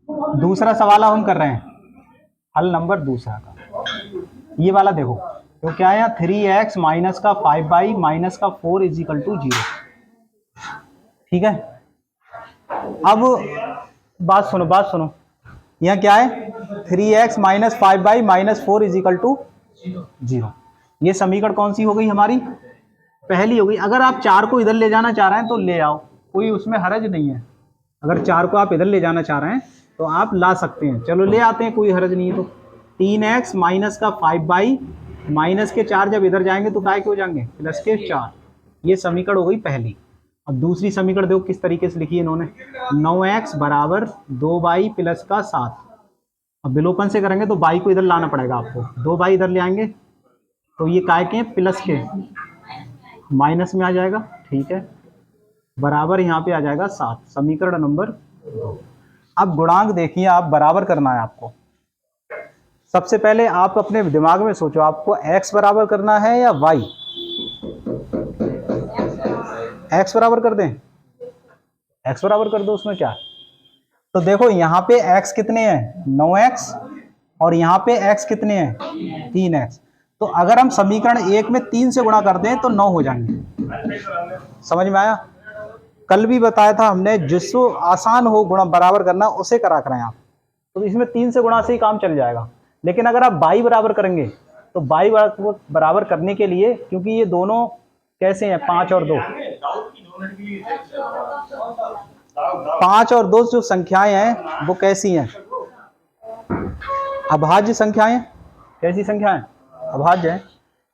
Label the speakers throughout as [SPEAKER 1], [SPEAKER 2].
[SPEAKER 1] दूसरा सवाल हम कर रहे हैं, हल नंबर दूसरा का। ये वाला देखो, तो क्या है, 3x माइनस का 5y माइनस का 4 इज इक्वल टू 0। ठीक है, अब बात सुनो, यहाँ क्या है, 3x minus 5y minus 4 is equal to 0। ये समीकरण कौन सी हो गई हमारी, पहली हो गई। अगर आप 4 को इधर ले जाना चाह रहे हैं तो ले आओ, कोई उसमें हरज नहीं है। अगर 4 को आप इधर ले जाना चाह रहे हैं तो आप ला सकते हैं, चलो ले आते हैं, कोई हरज नहीं है। तो 3x माइनस का 5y माइनस के 4 जब इधर जाएंगे तो काय के हो जाएंगे, प्लस के 4। ये समीकरण हो गई पहली। अब दूसरी समीकरण देखो किस तरीके से लिखी है इन्होंने, 9x बराबर 2y प्लस का 7। अब विलोपन से करेंगे तो y को इधर लाना पड़ेगा आपको, 2y इधर ले आएंगे तो ये काय के प्लस के माइनस में आ जाएगा। ठीक है, बराबर यहाँ पे आ जाएगा 7, समीकरण नंबर 2। अब गुणांक देखिए, आप बराबर करना है आपको। सबसे पहले आप अपने दिमाग में सोचो, आपको x बराबर करना है या y। x बराबर कर दें, x बराबर कर दो, उसमें क्या। तो देखो यहाँ पे x कितने हैं, 9x, और यहाँ पे x कितने हैं, 3x। तो अगर हम समीकरण 1 में 3 से गुणा कर दें तो 9 हो जाएंगे। समझ में आया। कल भी बताया था हमने, जिसको आसान हो गुणा बराबर करना उसे करा करें आप। तो इसमें 3 से गुणा से ही काम चल जाएगा। लेकिन अगर आप y बराबर करेंगे तो y बराबर करने के लिए, क्योंकि ये दोनों कैसे हैं, 5 और 2, 5 और 2 जो संख्याएं हैं वो कैसी हैं, अभाज्य संख्याएं। कैसी संख्याएं, अभाज्य है।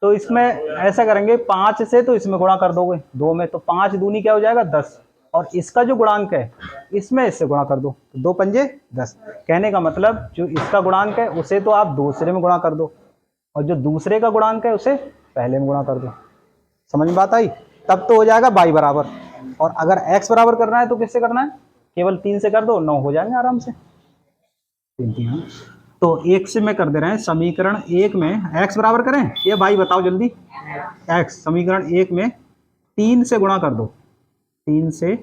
[SPEAKER 1] तो इसमें ऐसा करेंगे, 5 से तो इसमें गुणा कर दोगे 2 में, तो 5 दूनी क्या हो जाएगा, 10। और इसका जो गुणांक है इसमें इससे गुणा कर दो, तो 2 पंजे 10। कहने का मतलब जो इसका गुणांक है उसे तो आप दूसरे में गुणा कर दो, और जो दूसरे का गुणांक है उसे पहले में गुणा कर दो। समझ में बात आई। तब तो हो जाएगा y बराबर। और अगर x बराबर करना है तो किससे करना है, केवल 3 से कर दो, 9 हो जाएंगे आराम से। 3 तो 1 से मैं कर दे रहे हैं, समीकरण 1 में x बराबर करें या y, बताओ जल्दी। x समीकरण 1 में 3 से गुणा कर दो, 3 से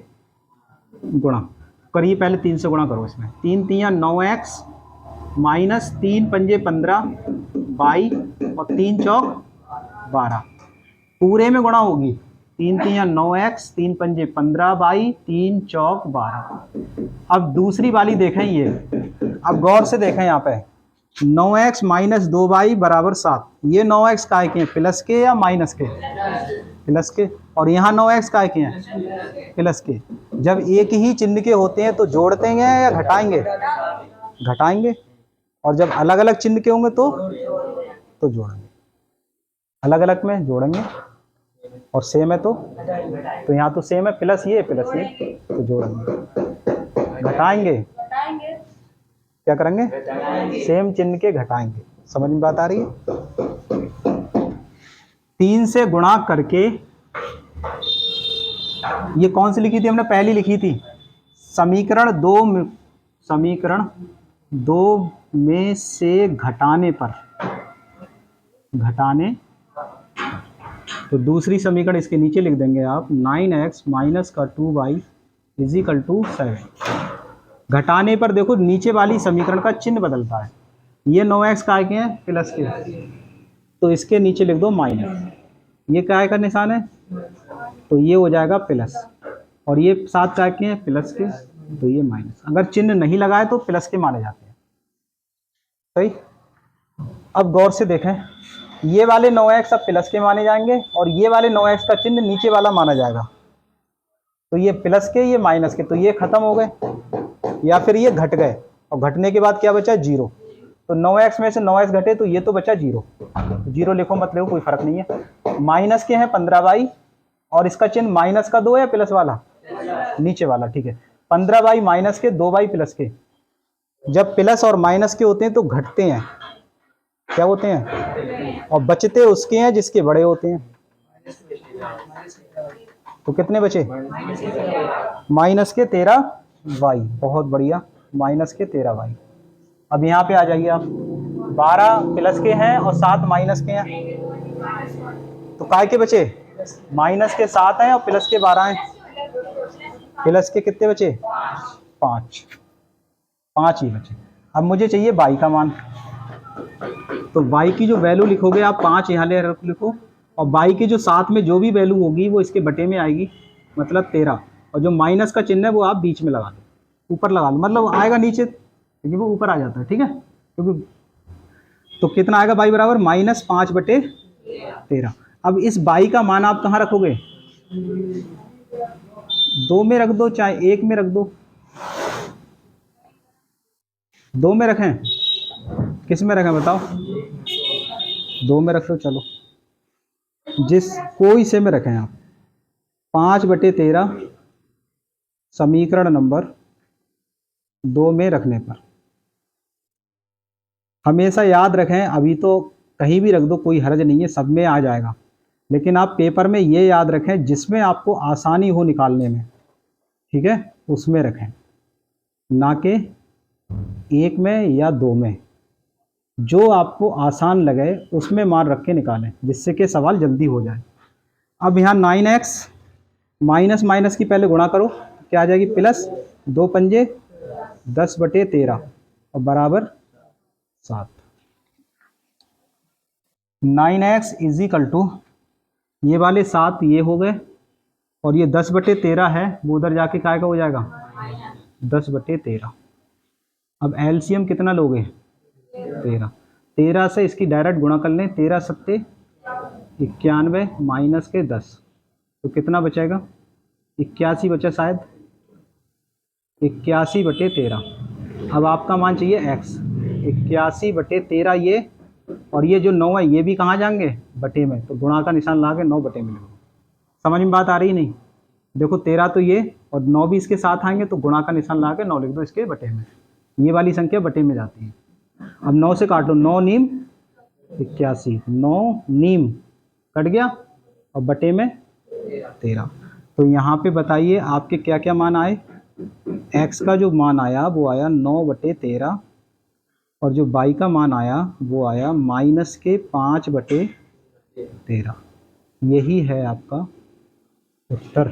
[SPEAKER 1] गुणा करिए, पहले 3 से गुणा करो। इसमें 3 3 9x माइनस 3 पंजे 15 y और 3 चौक 12, पूरे में गुणा होगी। 3 3 9x, 3 पंजे 15 y, 3 चौक 12। अब दूसरी वाली देखें, ये अब गौर से देखें, यहाँ पे 9x माइनस 2y बराबर 7। ये 9x काय के हैं, प्लस के या माइनस के, प्लस के। और यहाँ 9x काय के हैं, प्लस के। जब एक ही चिन्ह के होते हैं तो जोड़ते हैं या घटाएंगे, घटाएंगे। और जब अलग अलग चिन्ह के होंगे तो जोड़ेंगे, अलग अलग में जोड़ेंगे। और सेम है तो यहाँ तो सेम है, प्लस ये तो जोड़ेंगे, घटाएंगे, क्या करेंगे, सेम चिन्ह के घटाएंगे। समझ में बात आ रही है। 3 से गुणा करके, ये कौन सी लिखी थी हमने, पहली लिखी थी, समीकरण 2 में से घटाने पर, तो दूसरी समीकरण इसके नीचे लिख देंगे आप, 9x माइनस का 2y इज इक्वल टू 7। घटाने पर देखो नीचे वाली समीकरण का चिन्ह बदलता है। ये 9x काय के हैं, प्लस के, तो इसके नीचे लिख दो माइनस। ये काय का निशान है तो ये हो जाएगा प्लस, और ये 7 काय के हैं, प्लस के, तो ये माइनस। अगर चिन्ह नहीं लगाए तो प्लस के माने जाते हैं। सही। अब गौर से देखें, ये वाले 9x अब प्लस के माने जाएंगे, और ये वाले 9x का चिन्ह नीचे वाला माना जाएगा। तो ये प्लस के, ये माइनस के, तो ये खत्म हो गए या फिर ये घट गए। और घटने के बाद क्या बचा, 0। तो 9x में से 9x घटे तो ये तो बचा 0। 0 लिखो मत लिखो, कोई फर्क नहीं है। माइनस के हैं 15y, और इसका चिन्ह माइनस का 2 है, प्लस वाला नीचे वाला। ठीक है, 15y माइनस के, 2y प्लस के। जब प्लस और माइनस के होते हैं तो घटते हैं, क्या होते हैं, और बचते उसके हैं जिसके बड़े होते हैं। तो कितने बचे, माइनस के 13y। बहुत बढ़िया, माइनस के 13y। अब यहाँ पे आ जाइए आप, 12 प्लस के हैं और 7 माइनस के हैं, तो काय के बचे, माइनस के 7 हैं और प्लस के 12 हैं। प्लस के कितने बचे, 5। 5 ही बचे। अब मुझे चाहिए y का मान, तो y की जो वैल्यू लिखोगे आप 5 यहाँ ले लिखो, और y के जो साथ में जो भी वैल्यू होगी वो इसके बटे में आएगी, मतलब 13, और जो माइनस का चिन्ह है वो आप बीच में लगा दो, ऊपर लगा लो, मतलब आएगा नीचे क्योंकि वो ऊपर आ जाता है, ठीक है, क्योंकि तो कितना आएगा y बराबर -5/13। अब इस y का मान आप कहाँ रखोगे, 2 में रख दो चाहे 1 में रख दो, 2 में रखें, किस में रखें बताओ, 2 में रख लो, चलो जिस कोई से में रखें आप, 5/13 समीकरण नंबर 2 में रखने पर। हमेशा याद रखें, अभी तो कहीं भी रख दो कोई हर्ज नहीं है, सब में आ जाएगा, लेकिन आप पेपर में ये याद रखें जिसमें आपको आसानी हो निकालने में, ठीक है, उसमें रखें, ना कि 1 में या 2 में, जो आपको आसान लगे उसमें मान रख के निकालें, जिससे कि सवाल जल्दी हो जाए। अब यहाँ 9x माइनस माइनस की पहले गुणा करो, क्या आ जाएगी, प्लस 2 पंजे 10/13 और बराबर 7। 9x इज इक्वल टू ये वाले 7 ये हो गए, और ये 10/13 है, वो उधर जाके काय का हो जाएगा 10/13। अब एलसीएम कितना लोगे, 13। 13 से इसकी डायरेक्ट गुणा कर लें, 13 सत्ते 91 माइनस के 10, तो कितना बचेगा, 81 बचा शायद, 81/13। अब आपका मान चाहिए x, 81/13 ये, और ये जो 9 है ये भी कहाँ जाएंगे, बटे में, तो गुणा का निशान ला के 9 बटे में लिखो। समझ में बात आ रही नहीं, देखो 13 तो ये और 9 भी इसके साथ आएंगे, तो गुणा का निशान ला के 9 लिख दो इसके बटे में, ये वाली संख्या बटे में जाती है। अब 9 से काट लो, 9 नीम 81, 9 नीम कट गया, और बटे में 13। तो यहाँ पे बताइए आपके क्या क्या मान आए, x का जो मान आया वो आया 9/13, और जो y का मान आया वो आया -5/13। यही है आपका उत्तर,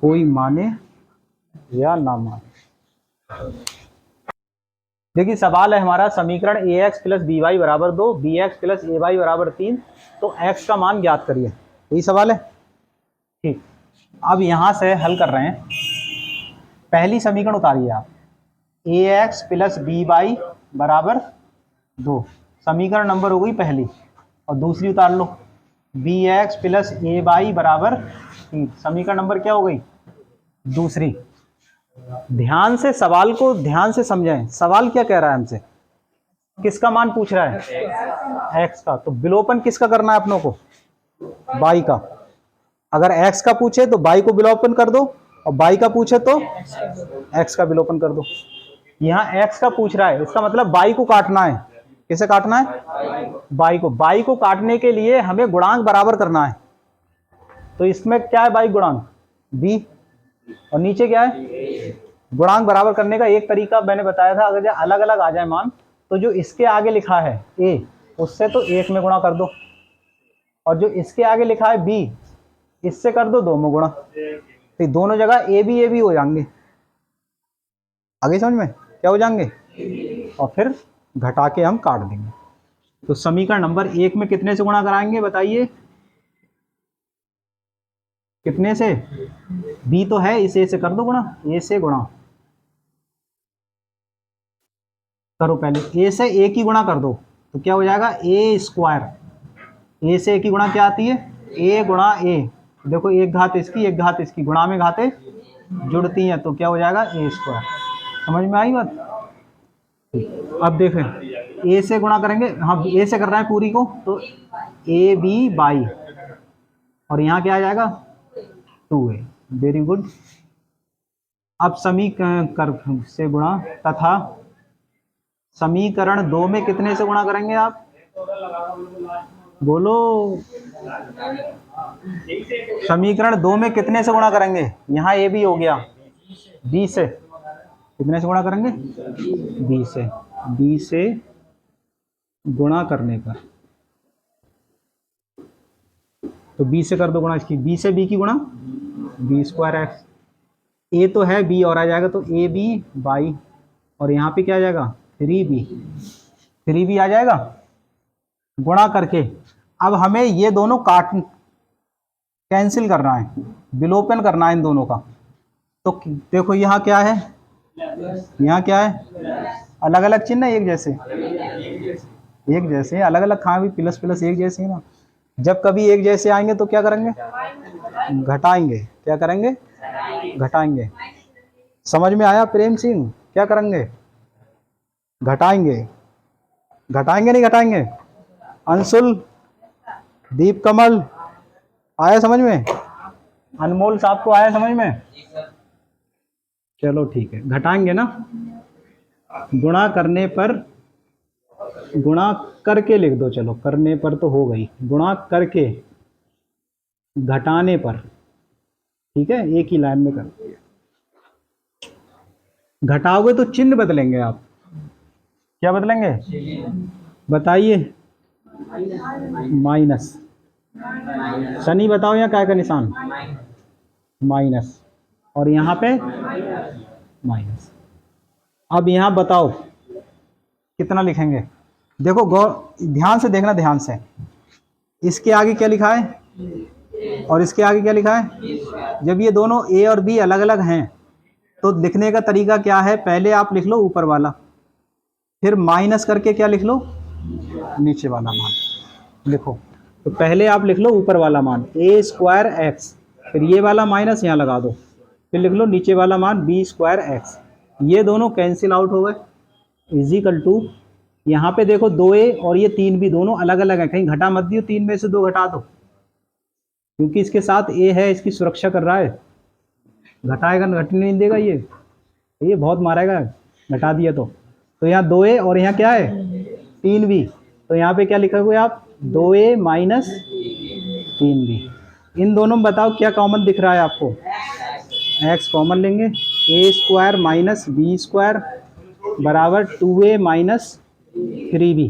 [SPEAKER 1] कोई माने या ना माने। देखिए सवाल है हमारा, समीकरण ax + by = 2, bx + ay = 3, तो x का मान ज्ञात करिए, यही सवाल है, ठीक। अब यहाँ से हल कर रहे हैं, पहली समीकरण उतारिए आप, ax + by = 2, समीकरण नंबर हो गई पहली, और दूसरी उतार लो, bx + ay = 3, समीकरण नंबर क्या हो गई, दूसरी। ध्यान से सवाल को ध्यान से समझें, सवाल क्या कह रहा है हमसे, किसका मान पूछ रहा है, x का, तो विलोपन किसका करना है अपनों को, y का। अगर x का पूछे तो y को विलोपन कर दो, और y का पूछे तो x का विलोपन कर दो। यहाँ x का पूछ रहा है, इसका मतलब y को काटना है, किसे काटना है, y को। y को काटने के लिए हमें गुणांक बराबर करना है, तो इसमें क्या है, y गुणांक b, और नीचे क्या है, गुणांक बराबर करने का एक तरीका मैंने बताया था, अगर अलग अलग आ जाए मान, तो जो इसके आगे लिखा है a, उससे तो 1 में गुणा कर दो, और जो इसके आगे लिखा है b, इससे कर दो 2 में गुणा, तो दोनों जगह a b हो जाएंगे, आगे समझ में क्या हो जाएंगे, और फिर घटा के हम काट देंगे। तो समीकरण नंबर 1 में कितने से गुणा कराएंगे बताइए, कितने से, b तो है, इसे से कर दो गुणा, a से गुणा करो, पहले a से a की गुणा कर दो, तो क्या हो जाएगा a², a से a की गुणा क्या आती है, a गुणा a, देखो एक घात इसकी एक घात इसकी, गुणा में घातें जुड़ती हैं, तो क्या हो जाएगा a²। समझ में आई बात, अब देखें a से गुणा करेंगे, हाँ a से कर रहे हैं पूरी को, तो ab/, और यहाँ क्या आ जाएगा 2a, वेरी गुड। अब समीकरण से गुणा, तथा समीकरण 2 में कितने से गुणा करेंगे आप, बोलो, समीकरण 2 में कितने से गुणा करेंगे, यहाँ a भी हो गया, b से कितने से गुणा करेंगे, b से गुणा करने पर, तो b से कर दो गुणा इसकी, b से b की गुणा b²x, a तो है b और आ जाएगा, तो ab/, और यहाँ पे क्या आ जाएगा 3b, 3b आ जाएगा गुणा करके। अब हमें ये दोनों कैंसिल करना है, विलोपन करना है इन दोनों का। तो देखो यहाँ क्या है, यहाँ क्या है, अलग अलग चिन्ह है, एक जैसे, एक जैसे, अलग अलग कहाँ भी प्लस प्लस एक जैसे है ना। जब कभी एक जैसे आएंगे तो क्या करेंगे, घटाएंगे। क्या करेंगे, घटाएंगे। समझ में आया प्रेम सिंह, क्या करेंगे, घटाएंगे। घटाएंगे नहीं घटाएंगे, अंशुल, दीप कमल, आया समझ में, अनमोल साहब को आया समझ में, चलो ठीक है, घटाएंगे ना। गुणा करने पर, गुणा करके लिख दो, चलो करने पर तो हो गई, गुणा करके घटाने पर, ठीक है, एक ही लाइन में कर दिया। घटाओगे तो चिन्ह बदलेंगे आप, क्या बदलेंगे बताइए, माइनस, शनि बताओ यहाँ क्या का निशान, माइनस, और यहाँ पे माइनस। अब यहाँ बताओ कितना लिखेंगे, देखो गौर ध्यान से देखना, ध्यान से, इसके आगे क्या लिखा है और इसके आगे क्या लिखा है। जब ये दोनों ए और बी अलग अलग हैं तो लिखने का तरीका क्या है, पहले आप लिख लो ऊपर वाला, फिर माइनस करके क्या लिख लो, नीचे वाला मान लिखो। तो पहले आप लिख लो ऊपर वाला मान ए स्क्वायर एक्स, फिर ये वाला माइनस यहाँ लगा दो, फिर लिख लो नीचे वाला मान बी स्क्वायर एक्स। ये दोनों कैंसिल आउट हो गए, इजिकल टू, यहाँ पे देखो 2a और ये 3b दोनों अलग अलग हैं, कहीं घटा मत दियो, 3 में से 2 घटा दो, क्योंकि इसके साथ a है, इसकी सुरक्षा कर रहा है, घटाएगा घटने नहीं देगा, ये बहुत मारेगा घटा दिया तो यहाँ 2a और यहाँ क्या है 3b, तो यहाँ पे क्या लिखोगे आप 2a माइनस 3b। इन दोनों में बताओ क्या कॉमन दिख रहा है आपको, x कॉमन लेंगे, a square minus B square बराबर 2a माइनस 3b।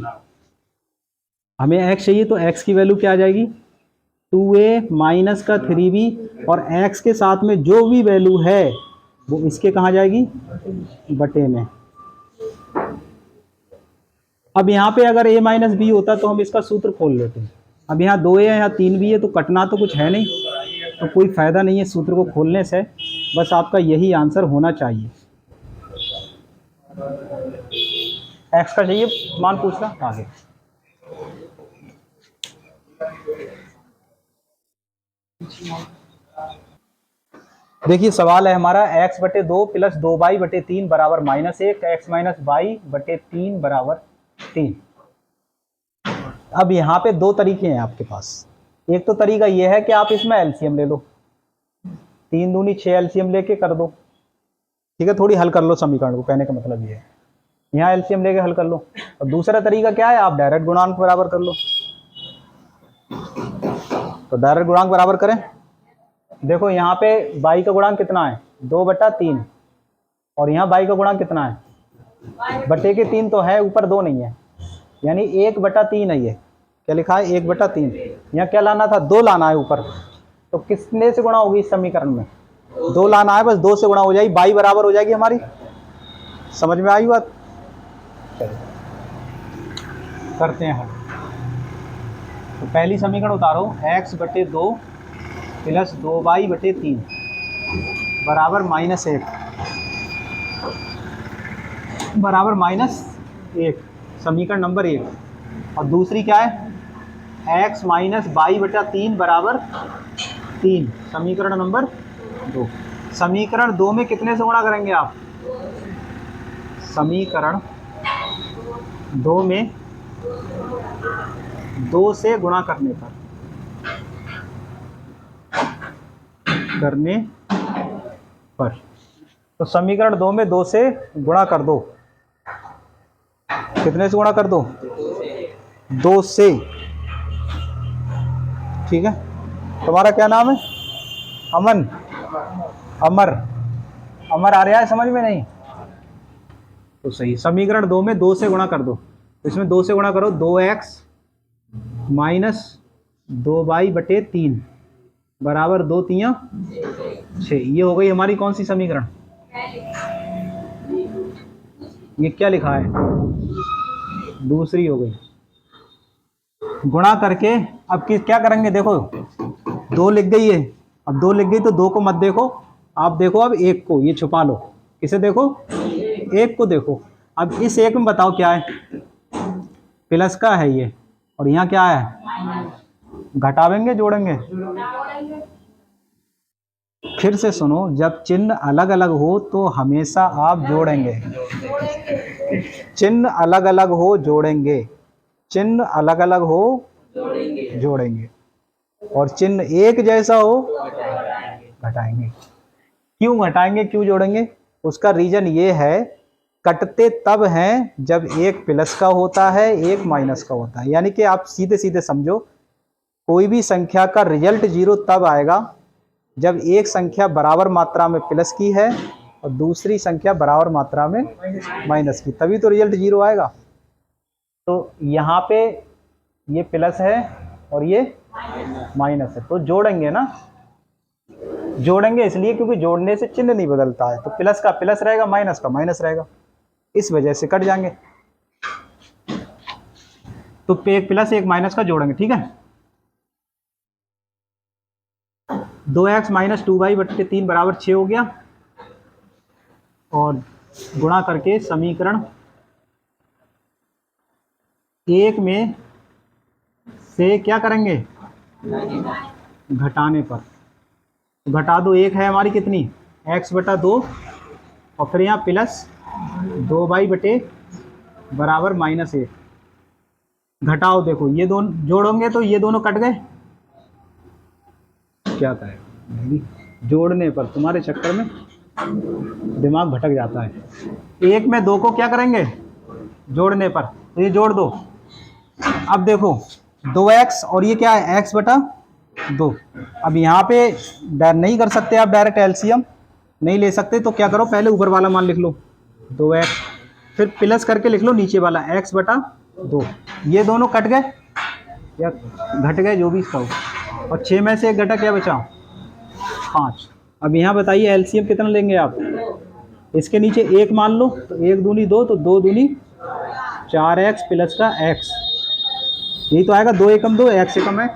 [SPEAKER 1] हमें x चाहिए तो x की वैल्यू क्या आ जाएगी 2a माइनस का 3b, और x के साथ में जो भी वैल्यू है वो इसके कहाँ जाएगी, बटे में। अब यहाँ पे अगर a माइनस बी होता तो हम इसका सूत्र खोल लेते हैं। अब यहाँ 2a है, यहाँ 3b है, तो कटना तो कुछ है नहीं, तो कोई फायदा नहीं है सूत्र को खोलने से, बस आपका यही आंसर होना चाहिए। x का चाहिए मान पूछना आगे। देखिए सवाल है हमारा x बटे 2 प्लस 2y बटे 3 बराबर -1, x माइनस वाई बटे 3 बराबर 3। अब यहाँ पे दो तरीके हैं आपके पास, एक तो तरीका ये है कि आप इसमें एलसीएम ले लो, 3 दूनी 6 एलसीएम लेके कर दो, ठीक है, थोड़ी हल कर लो समीकरण को, कहने का मतलब ये है यहाँ एलसीएम लेके हल कर लो। और दूसरा तरीका क्या है, आप डायरेक्ट गुणांक बराबर कर लो। तो डायरेक्ट गुणांक बराबर करें, देखो यहाँ पे y का गुणांक कितना है 2/3, और यहाँ y का गुणांक कितना है बटे के 3 तो है, ऊपर 2 नहीं है, यानी 1/3 है। ये क्या लिखा है 1/3, यहाँ क्या लाना था 2 लाना है ऊपर, तो किसने से गुणा होगी इस समीकरण में 2 लाना है, बस 2 से गुणा हो जाएगी, y बराबर हो जाएगी हमारी। समझ में आई बात, करते हैं हम। तो पहली समीकरण उतारो, x बटे 2 प्लस 2y बटे 3 बराबर -1 बराबर -1, समीकरण नंबर 1। और दूसरी क्या है x माइनस वाई बटा 3 बराबर 3, समीकरण नंबर 2। समीकरण 2 में कितने से गुणा करेंगे आप, समीकरण 2 में 2 से गुणा करने पर, तो समीकरण 2 में 2 से गुणा कर दो, कितने से गुणा कर दो 2 से, ठीक है। तुम्हारा क्या नाम है, अमन, अमर, अमर आ रहा है समझ में नहीं, तो सही, समीकरण 2 में 2 से गुणा कर दो, इसमें 2 से गुणा करो, 2x माइनस 2y बटे 3 बराबर 2 3 6। ये हो गई हमारी कौन सी समीकरण, ये क्या लिखा है, दूसरी हो गई। गुणा करके अब क्या करेंगे, देखो 2 लिख गई है, अब 2 लिख गई तो 2 को मत देखो, आप देखो अब 1 को, ये छुपा लो। किसे देखो, 1 को देखो। अब इस 1 में बताओ क्या है, प्लस का है ये, और यहाँ क्या है, घटावेंगे जोड़ेंगे। फिर से सुनो, जब चिन्ह अलग अलग हो तो हमेशा आप जोड़ेंगे। चिन्ह अलग अलग हो जोड़ेंगे, चिन्ह अलग अलग हो जोड़ेंगे, और चिन्ह एक जैसा हो घटाएंगे। क्यों घटाएंगे, क्यों जोड़ेंगे, उसका रीजन ये है, कटते तब हैं जब एक प्लस का होता है एक माइनस का होता है। यानी कि आप सीधे सीधे समझो, कोई भी संख्या का रिजल्ट 0 तब आएगा जब एक संख्या बराबर मात्रा में प्लस की है और दूसरी संख्या बराबर मात्रा में माइनस की, तभी तो रिजल्ट 0 आएगा। तो यहाँ पे ये प्लस है और ये माइनस है, तो जोड़ेंगे ना, जोड़ेंगे इसलिए क्योंकि जोड़ने से चिन्ह नहीं बदलता है, तो प्लस का प्लस रहेगा, माइनस का माइनस रहेगा, इस वजह से कट जाएंगे। तो एक प्लस एक माइनस का जोड़ेंगे, ठीक है। 2x माइनस 2y बट्टे 3 बराबर 6 हो गया, और गुणा करके समीकरण 1 में से क्या करेंगे, घटाने पर। घटा दो, 1 है हमारी कितनी, x बटा 2, और फिर यहाँ प्लस 2y बटे बराबर -1। घटाओ, देखो ये दोनों जोड़ोगे तो ये दोनों कट गए, क्या करें, जोड़ने पर तुम्हारे चक्कर में दिमाग भटक जाता है। 1 में 2 को क्या करेंगे, जोड़ने पर, तो ये जोड़ दो। अब देखो 2x और ये क्या है, x बटा 2। अब यहाँ पे नहीं कर सकते आप, डायरेक्ट एलसीएम नहीं ले सकते, तो क्या करो, पहले ऊपर वाला मान लिख लो 2x, फिर प्लस करके लिख लो नीचे वाला x बटा 2। ये दोनों कट गए या घट गए, जो भी इसका हो, और 6 में से 1 घटा, क्या बचा, 5। अब यहाँ बताइए एलसीएम कितना लेंगे आप, इसके नीचे 1 मान लो, तो 1 दूनी 2, तो 2 दूनी 4x प्लस का x, यही तो आएगा, 2 एकम 2, x एकम x,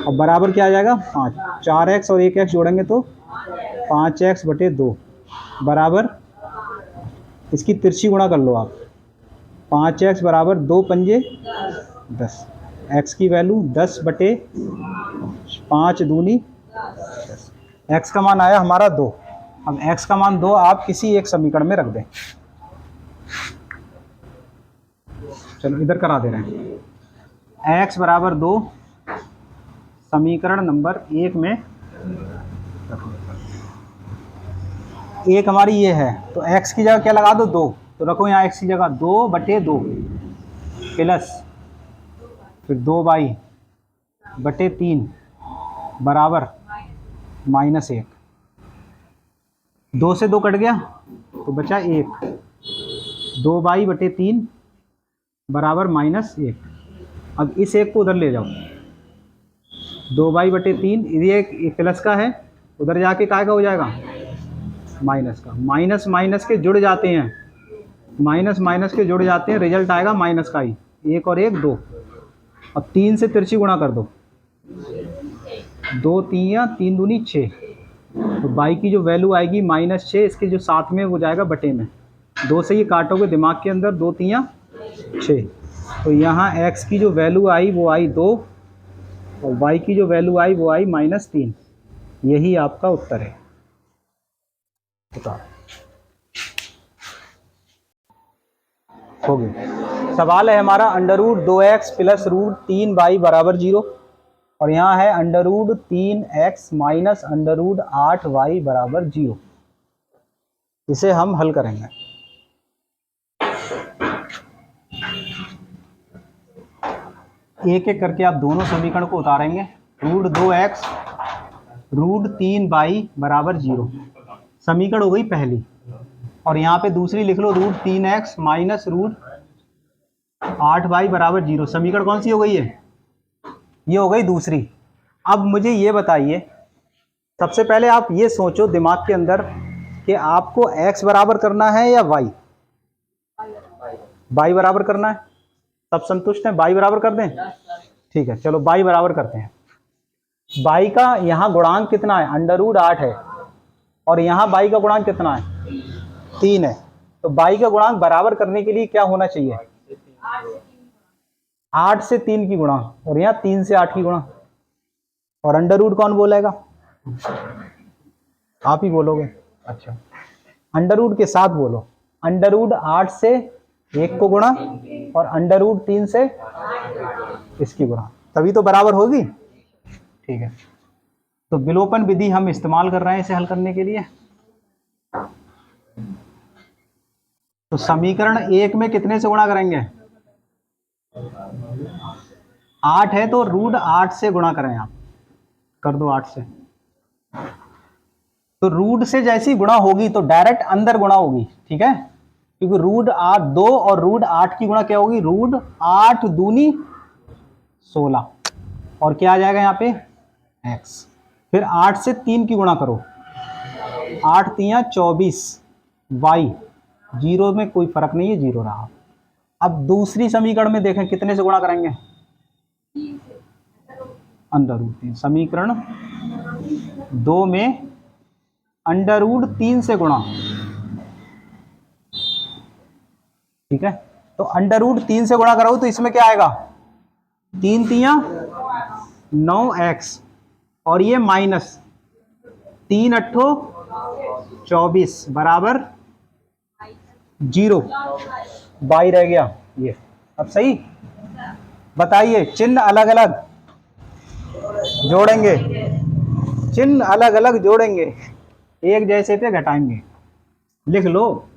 [SPEAKER 1] और बराबर क्या आ जाएगा 5। 4x और 1x जोड़ेंगे तो 5x बटे 2 बराबर, इसकी तिरछी गुणा कर लो आप, 5x बराबर 2 पंजे 10, x की वैल्यू 10 बटे 5 दूनी 10, x का मान आया हमारा 2। अब x का मान 2 आप किसी एक समीकरण में रख दें। चलो इधर करा दे रहे हैं, x बराबर 2 समीकरण नंबर 1 में रखो। 1 हमारी ये है, तो x की जगह क्या लगा दो, 2, तो रखो यहाँ x की जगह 2 बटे 2 प्लस फिर 2y बटे 3 बराबर -1। 2 से 2 कट गया तो बचा 1, 2y बटे 3 बराबर -1। अब इस 1 को उधर ले जाओ, 2y बटे 3, ये एक प्लस का है, उधर जाके काय का हो जाएगा, माइनस का। माइनस माइनस के जुड़ जाते हैं, माइनस माइनस के जुड़ जाते हैं, रिजल्ट आएगा माइनस का ही, 1 और 1 2। अब 3 से तिरछी गुणा कर दो, 2 3 या 3 दूनी 6, तो y की जो वैल्यू आएगी -6, इसके जो साथ में वो जाएगा बटे में, 2 से ये काटोगे दिमाग के अंदर, 2 3 या 6, तो यहाँ x की जो वैल्यू आई वो आई 2, और y की जो वैल्यू आई वो आई -3। यही आपका उत्तर है। हो गया। सवाल है हमारा, √2x प्लस √3y बराबर 0, और यहाँ है √3x माइनस √8y बराबर 0। इसे हम हल करेंगे। एक एक करके आप दोनों समीकरण को उतारेंगे। √2x √3y बराबर 0 समीकरण हो गई पहली, और यहाँ पे दूसरी लिख लो, √3x माइनस √8y बराबर 0। समीकरण कौन सी हो गई है, ये हो गई दूसरी। अब मुझे ये बताइए, सबसे पहले आप ये सोचो दिमाग के अंदर कि आपको x बराबर करना है या y। बाई बराबर करना है, सब संतुष्ट है, बाई बराबर कर दें। ठीक है, चलो बाई बराबर करते हैं। बाई का यहाँ गुणांक कितना है, √8 है, और यहाँ बाई का गुणांक कितना है, 3 है। तो बाई का गुणांक बराबर करने के लिए क्या होना चाहिए, 8 से 3 की गुणा, और यहाँ 3 से 8 की गुणा। और अंडर कौन बोलेगा, आप ही बोलोगे। अच्छा, अंडर के साथ बोलो, √8 से 1 को गुणा और √3 से इसकी गुणा, तभी तो बराबर होगी। ठीक है, तो विलोपन विधि हम इस्तेमाल कर रहे हैं इसे हल करने के लिए। तो समीकरण 1 में कितने से गुणा करेंगे, 8 है तो √8 से गुणा करें, आप कर दो 8 से। तो रूट से जैसी गुणा होगी तो डायरेक्ट अंदर गुणा होगी, ठीक है, क्योंकि √8 2 और √8 की गुणा क्या होगी, √8 दूनी 16, और क्या आ जाएगा यहाँ पे x। फिर 8 से 3 की गुणा करो, 8 3 24, y 0 में कोई फर्क नहीं है, 0 रहा। अब दूसरी समीकरण में देखें कितने से गुणा करेंगे, √3। समीकरण 2 में √3 से गुणा, ठीक है। तो √3 से गुणा करो तो इसमें क्या आएगा, 3 3 9x, और ये माइनस 3 8 24 बराबर 0, बाई रह गया ये। अब सही बताइए, चिन्ह अलग अलग जोड़ेंगे, चिन्ह अलग अलग जोड़ेंगे, एक जैसे पे घटाएंगे। लिख लो,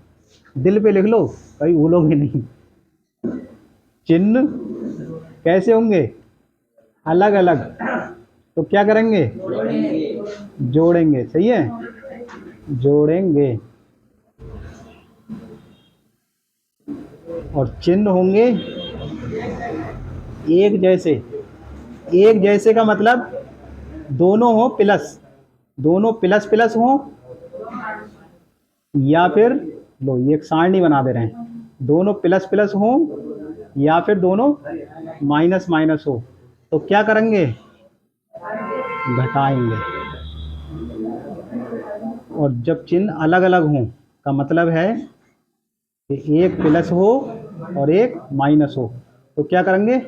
[SPEAKER 1] दिल पे लिख लो, कहीं भूलोगे नहीं। चिन्ह कैसे होंगे, अलग अलग, तो क्या करेंगे, जोड़ेंगे। सही है, जोड़ेंगे। और चिन्ह होंगे एक जैसे। एक जैसे का मतलब दोनों हो प्लस, दोनों प्लस प्लस हो, या फिर लो ये एक सारणी बना दे रहे हैं, दोनों प्लस प्लस हो या फिर दोनों माइनस माइनस हो, तो क्या करेंगे, घटाएंगे। और जब चिन्ह अलग अलग हों का मतलब है कि एक प्लस हो और एक माइनस हो, तो क्या करेंगे,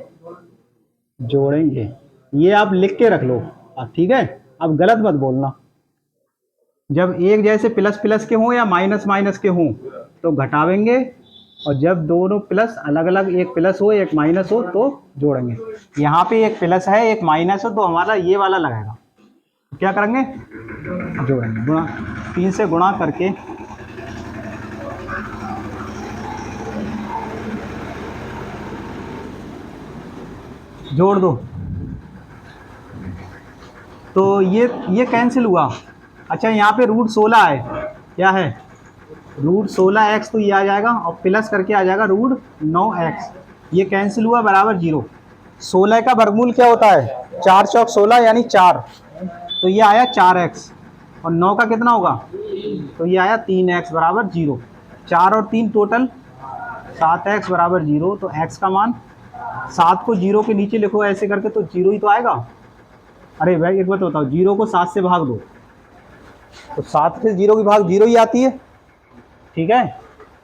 [SPEAKER 1] जोड़ेंगे। ये आप लिख के रख लो, ठीक है। अब गलत मत बोलना, जब एक जैसे प्लस प्लस के हों या माइनस माइनस के हों तो घटावेंगे, और जब दोनों प्लस अलग अलग, एक प्लस हो एक माइनस हो, तो जोड़ेंगे। यहाँ पे एक प्लस है एक माइनस हो, तो हमारा ये वाला लगेगा, तो क्या करेंगे, जोड़ेंगे। गुणा 3 से गुणा करके जोड़ दो, तो ये कैंसिल हुआ। अच्छा, यहाँ पे √16 है, क्या है, √16x, तो ये आ जाएगा और प्लस करके आ जाएगा √9x, ये कैंसिल हुआ बराबर 0। 16 का वर्गमूल क्या होता है, 4 चौक 16 यानी 4, तो ये आया 4x, और 9 का कितना होगा, तो ये आया 3x बराबर 0। 4 और 3 टोटल 7x बराबर 0, तो x का मान 7 को 0 के नीचे लिखो ऐसे करके, तो 0 ही तो आएगा। अरे भाई एक बात बताओ, 0 को 7 से भाग दो तो 7 से 0 की भाग 0 ही आती है, ठीक है।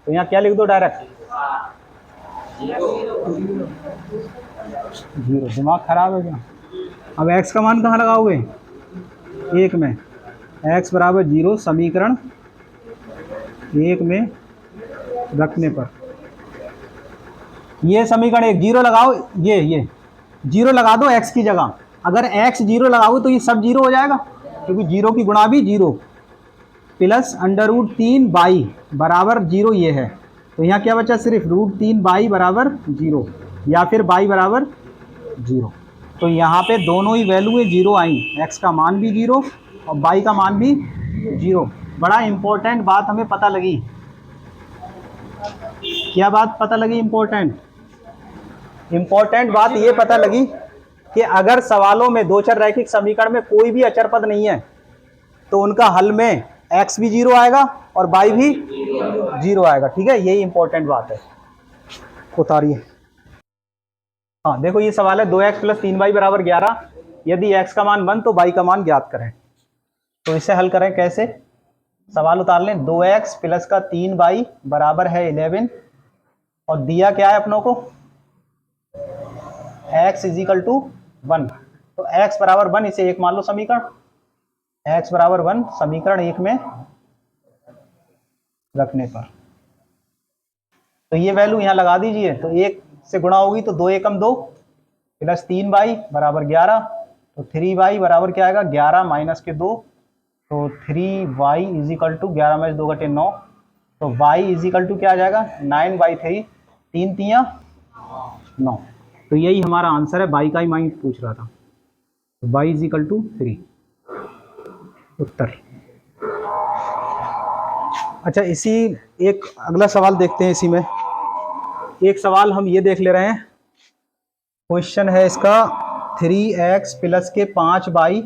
[SPEAKER 1] तो यहाँ क्या लिख दो, डायरेक्ट 0। दिमाग खराब है क्या। अब x का मान कहाँ लगाओगे, 1 में, x बराबर 0 समीकरण 1 में रखने पर, ये समीकरण 1 0 लगाओ, ये 0 लगा दो x की जगह। अगर x 0 लगाओगे तो ये सब 0 हो जाएगा, क्योंकि 0 की गुणा भी 0, प्लस √3 बाई बराबर 0 ये है। तो यहाँ क्या बचा, सिर्फ √3 बाई बराबर 0, या फिर बाई बराबर 0। तो यहाँ पे दोनों ही वैल्यू 0 आई, x का मान भी 0 और बाई का मान भी 0। बड़ा इंपॉर्टेंट बात हमें पता लगी, क्या बात पता लगी, इंपॉर्टेंट बात ये पता लगी कि अगर सवालों में दो चर रैखिक समीकरण में कोई भी अचर पद नहीं है तो उनका हल में x भी 0 आएगा और y भी 0 आएगा, ठीक है। यही इंपॉर्टेंट बात है। उतारिए। हाँ देखो ये सवाल है 2x + 3y = 11, यदि x का मान 1 तो y का मान ज्ञात करें। तो इसे हल करें कैसे, सवाल उतार लें। 2x + 3y = 11 और दिया क्या है अपनों को, x = 1। तो x = 1 इसे 1 मान लो समीकरण, x = 1 समीकरण 1 में रखने पर। तो ये वैल्यू यहाँ लगा दीजिए, तो 1 से गुणा होगी तो 2 एकम 2 + 3y = 11। तो 3y बराबर क्या आएगा, 11 - के 2, तो 3y = 11 में 2 × 9। तो y = क्या आ जाएगा, 9/3, 3 तियाँ 9। तो यही हमारा आंसर है, y का ही मान पूछ रहा था। तो y = 3 उत्तर। अच्छा इसी एक अगला सवाल देखते हैं। इसी में एक सवाल हम ये देख ले रहे हैं, क्वेश्चन है इसका 3x + के 5y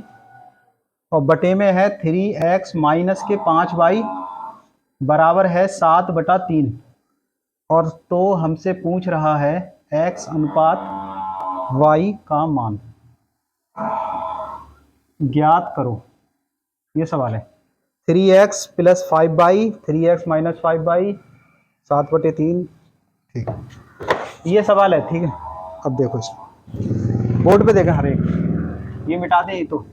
[SPEAKER 1] और बटे में है 3x - के 5y = 7/3। और तो हमसे पूछ रहा है x अनुपात y का मान ज्ञात करो, ये सवाल है। 3x + 5y 3x - 5y 7/3, ठीक है, ये सवाल है। ठीक है, अब देखो इसमें बोर्ड पे देखा हर एक, ये मिटा दें ये तो।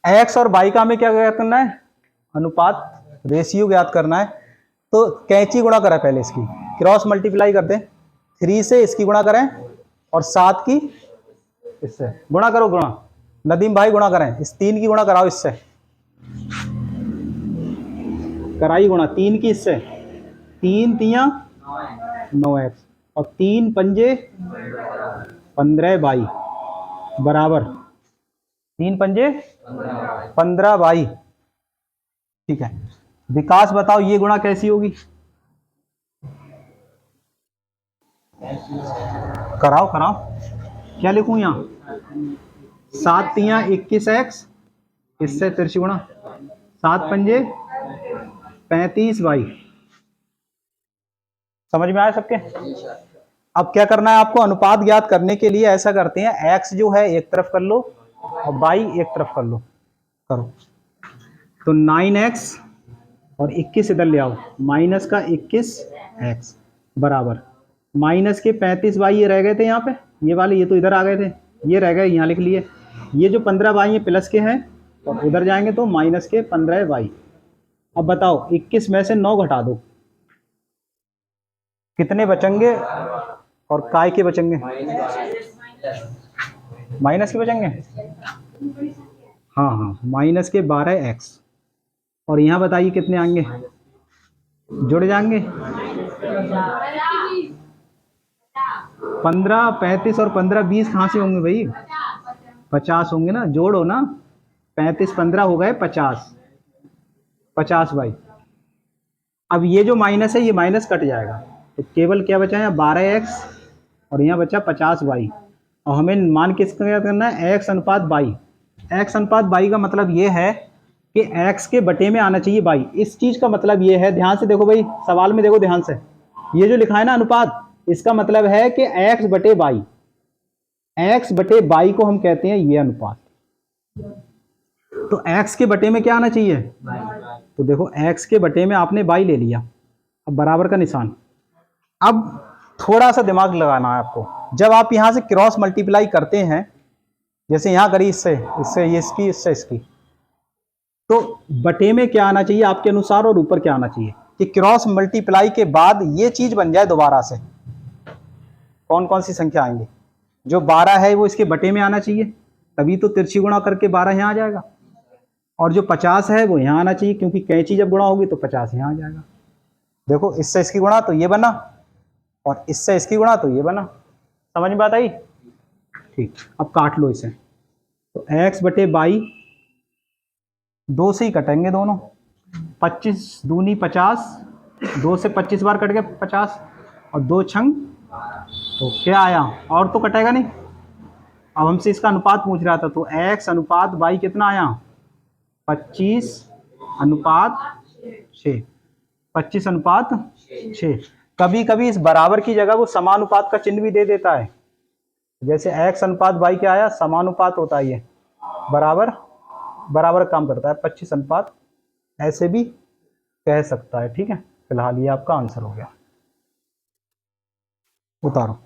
[SPEAKER 1] x और y का हमें क्या ज्ञात करना है, अनुपात, रेशियो ज्ञात करना है। तो कैंची गुणा करें, पहले इसकी क्रॉस मल्टीप्लाई करते हैं, 3 से इसकी गुणा करें और 7 की इससे गुणा करो, गुणा नदीम भाई गुणा करें, इस 3 की गुणा कराओ इससे, कराई गुणा 3 की इससे, 3 तियाँ 9x और 3 पंजे 15y बराबर 3 पंजे 15y। ठीक है, विकास बताओ ये गुणा कैसी होगी, कराओ कराओ, क्या लिखूं यहाँ, 7 तियाँ 21x, इससे तिरछी गुणा 7 पंजे 35y। समझ में आया सबके। अब क्या करना है आपको, अनुपात ज्ञात करने के लिए ऐसा करते हैं, x जो है एक तरफ कर लो और y एक तरफ कर लो, करो। तो 9x और 21 इधर ले आओ, माइनस का 21x बराबर माइनस के 35y, ये रह गए थे यहाँ पे, ये वाले ये तो इधर आ गए थे, ये रह गए यहाँ लिख लिए। ये जो 15y ये प्लस के हैं और उधर जाएंगे तो माइनस के 15y। अब बताओ 21 में से 9 घटा दो, कितने बचेंगे और काय के बचेंगे, माइनस के बचेंगे। हाँ हाँ, माइनस के 12x और यहाँ बताइए कितने आएंगे, जुड़ जाएंगे 15, 35 और 15, 20 कहाँ से होंगे भाई, 50 होंगे ना, जोड़ो ना, 35 15 हो गए 50 भाई। अब ये जो माइनस है ये माइनस कट जाएगा, तो केवल क्या बचा है 12x और यहाँ बचा 50y। और हमें मान किसका क्या करना है, x अनुपात y। x अनुपात y का मतलब ये है कि x के बटे में आना चाहिए y। इस चीज का मतलब ये है, ध्यान से देखो भाई, सवाल में देखो ध्यान से, ये जो लिखा है ना अनुपात, इसका मतलब है कि x बटे y, x बटे y को हम कहते हैं ये अनुपात। तो x के बटे में क्या आना चाहिए, तो देखो x के बटे में आपने y ले लिया, अब बराबर का निशान। अब थोड़ा सा दिमाग लगाना है आपको, जब आप यहां से क्रॉस मल्टीप्लाई करते हैं, जैसे यहां करी इससे इससे ये इसकी इससे इसकी, तो बटे में क्या आना चाहिए आपके अनुसार और ऊपर क्या आना चाहिए, कि क्रॉस मल्टीप्लाई के बाद ये चीज बन जाए दोबारा से। कौन कौन सी संख्या आएंगी, जो 12 है वो इसके बटे में आना चाहिए, तभी तो तिरछी गुणा करके 12 यहाँ आ जाएगा, और जो 50 है वो यहाँ आना चाहिए, क्योंकि कैंची जब गुणा होगी तो 50 यहाँ आ जाएगा। देखो इससे इसकी गुणा तो ये बना और इससे इसकी गुणा तो ये बना, समझ में बात आई। ठीक, अब काट लो इसे, तो x बटे बाई 2 से ही कटेंगे दोनों, 25 दूनी 50, 2 से 25 बार कट गए 50 और 2 छंग, तो क्या आया, और तो कटेगा नहीं। अब हमसे इसका अनुपात पूछ रहा था, तो x अनुपात y कितना आया 25 अनुपात 6, 25 अनुपात 6। कभी कभी इस बराबर की जगह वो समानुपात का चिन्ह भी दे देता है, जैसे x अनुपात y क्या आया, समानुपात होता है ये, बराबर बराबर काम करता है, 25 अनुपात ऐसे भी कह सकता है। ठीक है, फिलहाल ये आपका आंसर हो गया। उतारो।